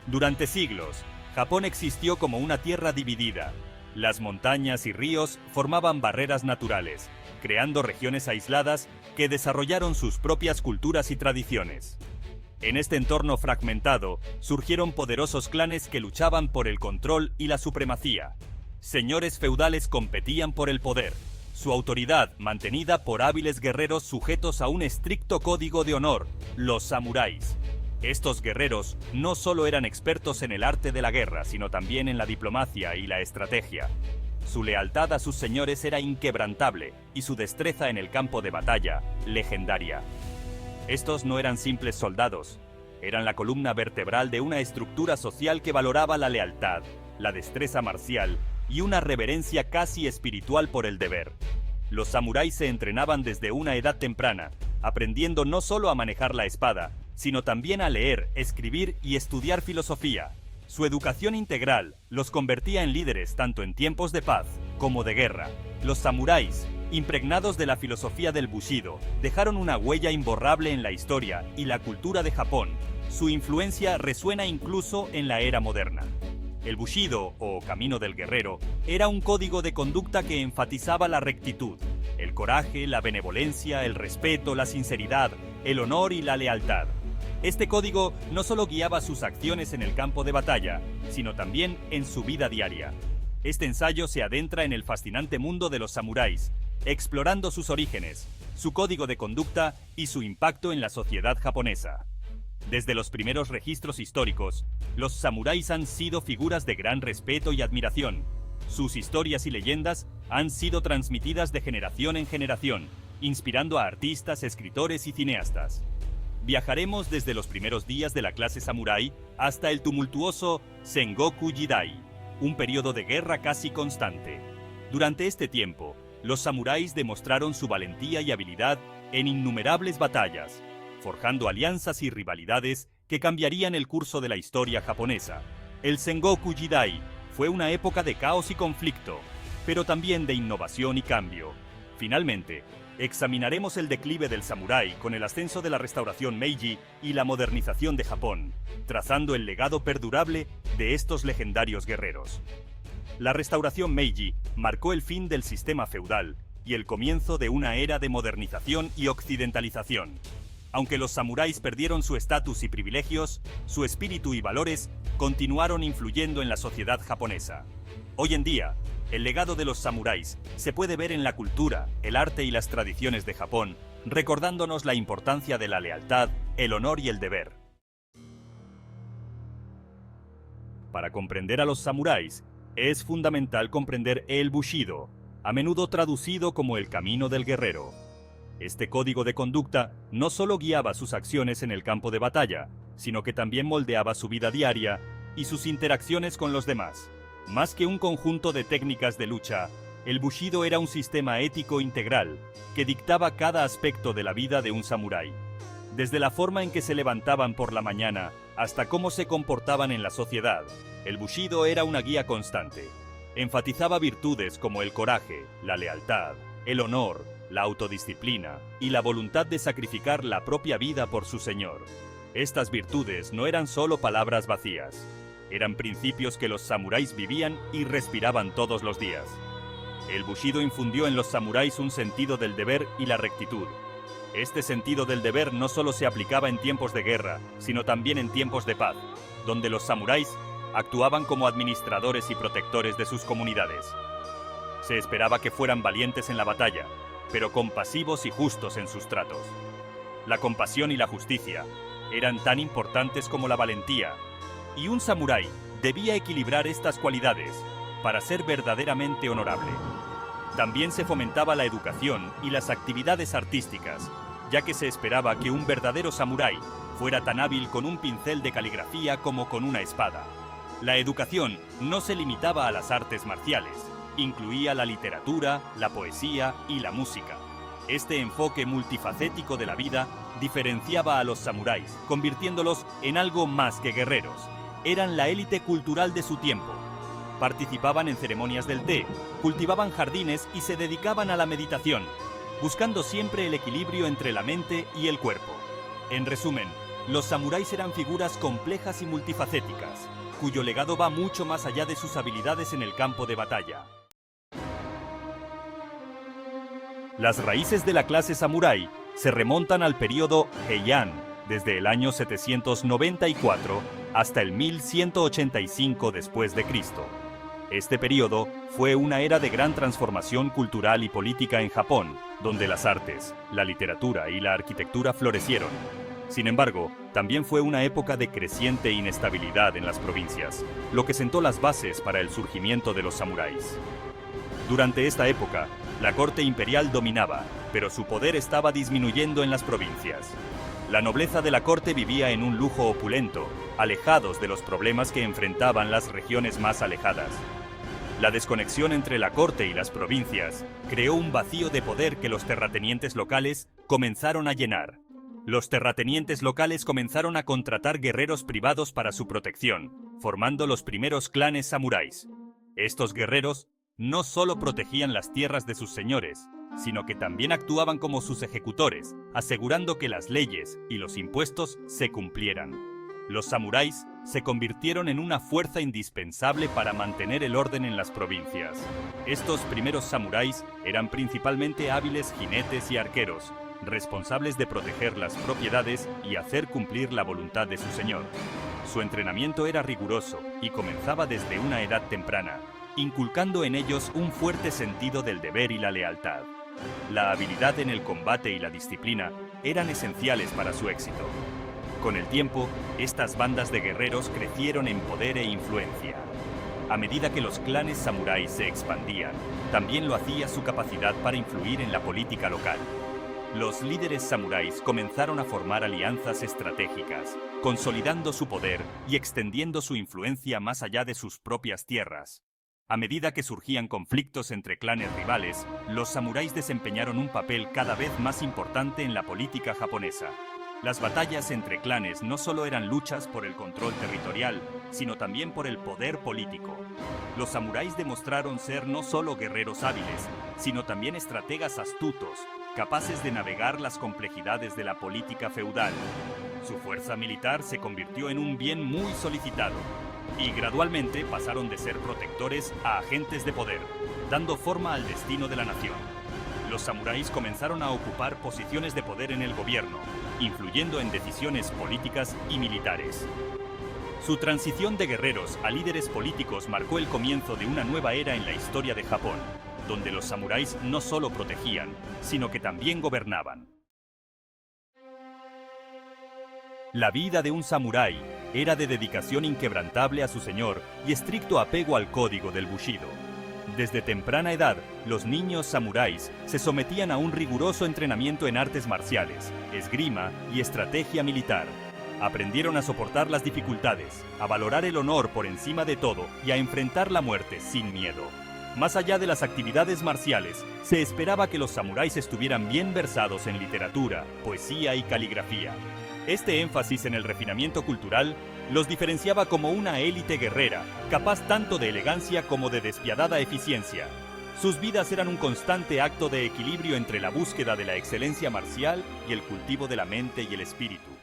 Durante siglos, Japón existió como una tierra dividida. Las montañas y ríos formaban barreras naturales, creando regiones aisladas que desarrollaron sus propias culturas y tradiciones. En este entorno fragmentado, surgieron poderosos clanes que luchaban por el control y la supremacía. Señores feudales competían por el poder, su autoridad mantenida por hábiles guerreros sujetos a un estricto código de honor, los samuráis. Estos guerreros no solo eran expertos en el arte de la guerra, sino también en la diplomacia y la estrategia. Su lealtad a sus señores era inquebrantable y su destreza en el campo de batalla, legendaria. Estos no eran simples soldados, eran la columna vertebral de una estructura social que valoraba la lealtad, la destreza marcial y una reverencia casi espiritual por el deber. Los samuráis se entrenaban desde una edad temprana, aprendiendo no solo a manejar la espada, sino también a leer, escribir y estudiar filosofía. Su educación integral los convertía en líderes tanto en tiempos de paz como de guerra. Los samuráis, impregnados de la filosofía del Bushido, dejaron una huella imborrable en la historia y la cultura de Japón. Su influencia resuena incluso en la era moderna. El Bushido, o Camino del Guerrero, era un código de conducta que enfatizaba la rectitud, el coraje, la benevolencia, el respeto, la sinceridad, el honor y la lealtad. Este código no solo guiaba sus acciones en el campo de batalla, sino también en su vida diaria. Este ensayo se adentra en el fascinante mundo de los samuráis, explorando sus orígenes, su código de conducta y su impacto en la sociedad japonesa. Desde los primeros registros históricos, los samuráis han sido figuras de gran respeto y admiración. Sus historias y leyendas han sido transmitidas de generación en generación, inspirando a artistas, escritores y cineastas. Viajaremos desde los primeros días de la clase samurái hasta el tumultuoso Sengoku Jidai, un periodo de guerra casi constante. Durante este tiempo, los samuráis demostraron su valentía y habilidad en innumerables batallas, forjando alianzas y rivalidades que cambiarían el curso de la historia japonesa. El Sengoku Jidai fue una época de caos y conflicto, pero también de innovación y cambio. Finalmente, examinaremos el declive del samurái con el ascenso de la restauración Meiji y la modernización de Japón, trazando el legado perdurable de estos legendarios guerreros. La restauración Meiji marcó el fin del sistema feudal y el comienzo de una era de modernización y occidentalización. Aunque los samuráis perdieron su estatus y privilegios, su espíritu y valores continuaron influyendo en la sociedad japonesa. Hoy en día, el legado de los samuráis se puede ver en la cultura, el arte y las tradiciones de Japón, recordándonos la importancia de la lealtad, el honor y el deber. Para comprender a los samuráis, es fundamental comprender el Bushido, a menudo traducido como el Camino del Guerrero. Este código de conducta no solo guiaba sus acciones en el campo de batalla, sino que también moldeaba su vida diaria y sus interacciones con los demás. Más que un conjunto de técnicas de lucha, el Bushido era un sistema ético integral que dictaba cada aspecto de la vida de un samurái. Desde la forma en que se levantaban por la mañana hasta cómo se comportaban en la sociedad, el Bushido era una guía constante. Enfatizaba virtudes como el coraje, la lealtad, el honor, la autodisciplina y la voluntad de sacrificar la propia vida por su señor. Estas virtudes no eran solo palabras vacías. Eran principios que los samuráis vivían y respiraban todos los días. El Bushido infundió en los samuráis un sentido del deber y la rectitud. Este sentido del deber no solo se aplicaba en tiempos de guerra, sino también en tiempos de paz, donde los samuráis actuaban como administradores y protectores de sus comunidades. Se esperaba que fueran valientes en la batalla, pero compasivos y justos en sus tratos. La compasión y la justicia eran tan importantes como la valentía, y un samurái debía equilibrar estas cualidades para ser verdaderamente honorable. También se fomentaba la educación y las actividades artísticas, ya que se esperaba que un verdadero samurái fuera tan hábil con un pincel de caligrafía como con una espada. La educación no se limitaba a las artes marciales, incluía la literatura, la poesía y la música. Este enfoque multifacético de la vida diferenciaba a los samuráis, convirtiéndolos en algo más que guerreros. Eran la élite cultural de su tiempo. Participaban en ceremonias del té, cultivaban jardines y se dedicaban a la meditación, buscando siempre el equilibrio entre la mente y el cuerpo. En resumen, Los samuráis eran figuras complejas y multifacéticas, cuyo legado va mucho más allá de sus habilidades en el campo de batalla. Las raíces de la clase samurái se remontan al período Heian, desde el año 794 hasta el 1185 después de Cristo. Este período fue una era de gran transformación cultural y política en Japón, donde las artes, la literatura y la arquitectura florecieron. Sin embargo, también fue una época de creciente inestabilidad en las provincias, lo que sentó las bases para el surgimiento de los samuráis. Durante esta época, la corte imperial dominaba, pero su poder estaba disminuyendo en las provincias. La nobleza de la corte vivía en un lujo opulento, alejados de los problemas que enfrentaban las regiones más alejadas. La desconexión entre la corte y las provincias creó un vacío de poder que los terratenientes locales comenzaron a llenar. Los terratenientes locales comenzaron a contratar guerreros privados para su protección, formando los primeros clanes samuráis. Estos guerreros no solo protegían las tierras de sus señores, sino que también actuaban como sus ejecutores, asegurando que las leyes y los impuestos se cumplieran. Los samuráis se convirtieron en una fuerza indispensable para mantener el orden en las provincias. Estos primeros samuráis eran principalmente hábiles jinetes y arqueros, responsables de proteger las propiedades y hacer cumplir la voluntad de su señor. Su entrenamiento era riguroso y comenzaba desde una edad temprana, inculcando en ellos un fuerte sentido del deber y la lealtad. La habilidad en el combate y la disciplina eran esenciales para su éxito. Con el tiempo, estas bandas de guerreros crecieron en poder e influencia. A medida que los clanes samuráis se expandían, también lo hacía su capacidad para influir en la política local. Los líderes samuráis comenzaron a formar alianzas estratégicas, consolidando su poder y extendiendo su influencia más allá de sus propias tierras. A medida que surgían conflictos entre clanes rivales, los samuráis desempeñaron un papel cada vez más importante en la política japonesa. Las batallas entre clanes no solo eran luchas por el control territorial, sino también por el poder político. Los samuráis demostraron ser no solo guerreros hábiles, sino también estrategas astutos, capaces de navegar las complejidades de la política feudal. Su fuerza militar se convirtió en un bien muy solicitado, y gradualmente pasaron de ser protectores a agentes de poder, dando forma al destino de la nación. Los samuráis comenzaron a ocupar posiciones de poder en el gobierno, influyendo en decisiones políticas y militares. Su transición de guerreros a líderes políticos marcó el comienzo de una nueva era en la historia de Japón, donde los samuráis no solo protegían, sino que también gobernaban. La vida de un samurái era de dedicación inquebrantable a su señor y estricto apego al código del Bushido. Desde temprana edad, los niños samuráis se sometían a un riguroso entrenamiento en artes marciales, esgrima y estrategia militar. Aprendieron a soportar las dificultades, a valorar el honor por encima de todo y a enfrentar la muerte sin miedo. Más allá de las actividades marciales, se esperaba que los samuráis estuvieran bien versados en literatura, poesía y caligrafía. Este énfasis en el refinamiento cultural los diferenciaba como una élite guerrera, capaz tanto de elegancia como de despiadada eficiencia. Sus vidas eran un constante acto de equilibrio entre la búsqueda de la excelencia marcial y el cultivo de la mente y el espíritu.